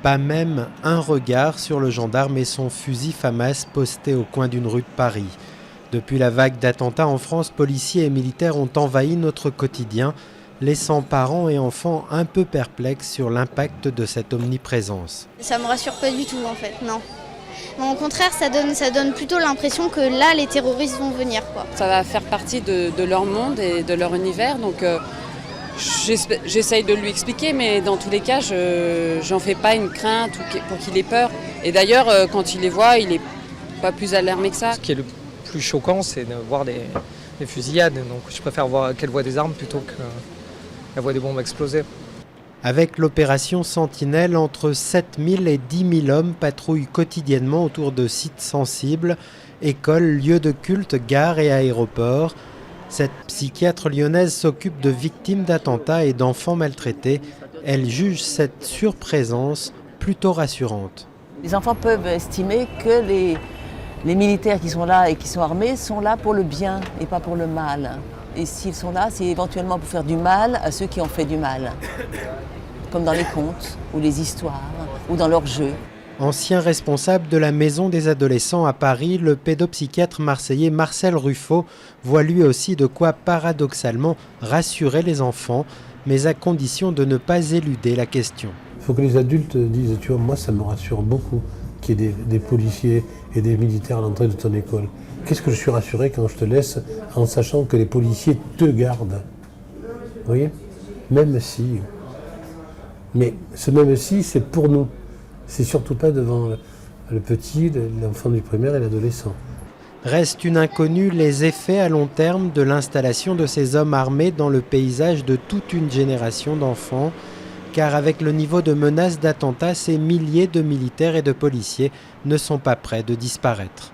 Pas même un regard sur le gendarme et son fusil FAMAS posté au coin d'une rue de Paris. Depuis la vague d'attentats en France, policiers et militaires ont envahi notre quotidien, laissant parents et enfants un peu perplexes sur l'impact de cette omniprésence. Ça me rassure pas du tout en fait, non. Non, au contraire, ça donne plutôt l'impression que là, les terroristes vont venir, quoi. Ça va faire partie de leur monde et de leur univers, donc j'essaye de lui expliquer, mais dans tous les cas, j'en fais pas une crainte pour qu'il ait peur. Et d'ailleurs, quand il les voit, il n'est pas plus alarmé que ça. Ce qui est le plus choquant, c'est de voir des fusillades. Donc je préfère qu'elle voit des armes plutôt qu'elle voit des bombes exploser. Avec l'opération Sentinelle, entre 7 000 et 10 000 hommes patrouillent quotidiennement autour de sites sensibles, écoles, lieux de culte, gares et aéroports. Cette psychiatre lyonnaise s'occupe de victimes d'attentats et d'enfants maltraités. Elle juge cette surprésence plutôt rassurante. Les enfants peuvent estimer que les militaires qui sont là et qui sont armés sont là pour le bien et pas pour le mal. Et s'ils sont là, c'est éventuellement pour faire du mal à ceux qui ont fait du mal. Comme dans les contes, ou les histoires, ou dans leurs jeux. Ancien responsable de la maison des adolescents à Paris, le pédopsychiatre marseillais Marcel Ruffo voit lui aussi de quoi paradoxalement rassurer les enfants, mais à condition de ne pas éluder la question. Il faut que les adultes disent, tu vois, moi ça me rassure beaucoup qu'il y ait des policiers et des militaires à l'entrée de ton école. Qu'est-ce que je suis rassuré quand je te laisse en sachant que les policiers te gardent. Vous voyez ? Même si. Mais ce même si, c'est pour nous. C'est surtout pas devant le petit, l'enfant du primaire et l'adolescent. Reste une inconnue les effets à long terme de l'installation de ces hommes armés dans le paysage de toute une génération d'enfants, car avec le niveau de menace d'attentats, ces milliers de militaires et de policiers ne sont pas près de disparaître.